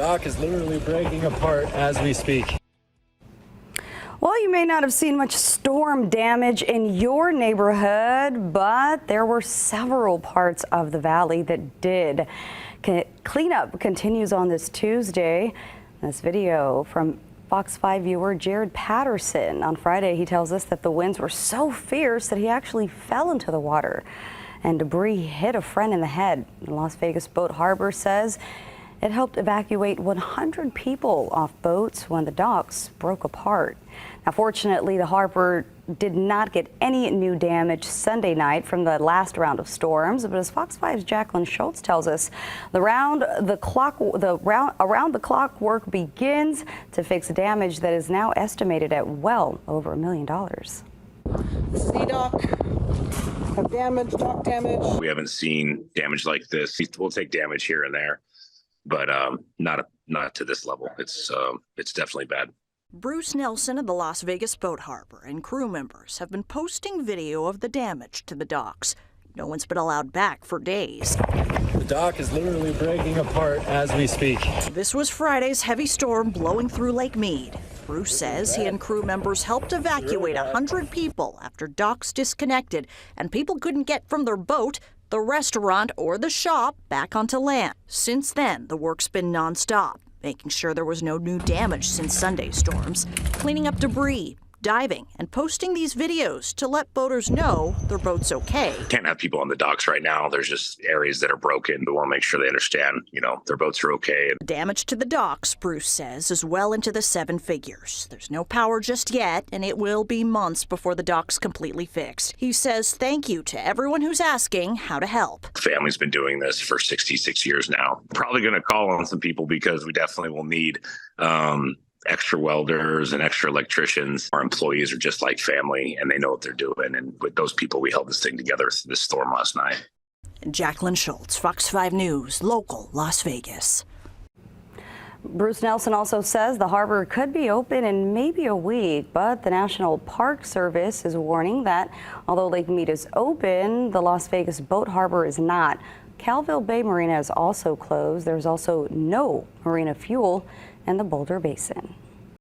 dock is literally breaking apart as we speak. Well, you may not have seen much storm damage in your neighborhood, but there were several parts of the valley that did. Cleanup continues on this Tuesday. This video from Fox 5 viewer Jared Patterson. On Friday, he tells us that the winds were so fierce that he actually fell into the water and debris hit a friend in the head. The Las Vegas Boat Harbor says it helped evacuate 100 people off boats when the docks broke apart. Now, fortunately, the harbor did not get any new damage Sunday night from the last round of storms. But as Fox 5's Jacqueline Schultz tells us, around the clock work begins to fix damage that is now estimated at well over $1 million. Sea dock have damage, dock damage. We haven't seen damage like this. We'll take damage here and there, but not to this level. It's definitely bad. Bruce Nelson of the Las Vegas Boat Harbor and crew members have been posting video of the damage to the docks. No one's been allowed back for days. The dock is literally breaking apart as we speak. This was Friday's heavy storm blowing through Lake Mead. Bruce says he and crew members helped evacuate 100 people after docks disconnected and people couldn't get from their boat, the restaurant, or the shop back onto land. Since then, the work's been nonstop, making sure there was no new damage since Sunday's storms, cleaning up debris, diving, and posting these videos to let boaters know their boat's okay. Can't have people on the docks right now. There's just areas that are broken. We want to make sure they understand, their boats are okay. Damage to the docks, Bruce says, is well into the 7 figures. There's no power just yet, and it will be months before the dock's completely fixed. He says thank you to everyone who's asking how to help. The family's been doing this for 66 years now. Probably going to call on some people because we definitely will need extra welders and extra electricians. Our employees are just like family, and they know what they're doing. And with those people, we held this thing together through this storm last night. Jacqueline Schultz, Fox 5 News, local Las Vegas. Bruce Nelson also says the harbor could be open in maybe a week, but the National Park Service is warning that although Lake Mead is open, the Las Vegas Boat Harbor is not. Calville Bay Marina is also closed. There's also no marina fuel in the Boulder Basin.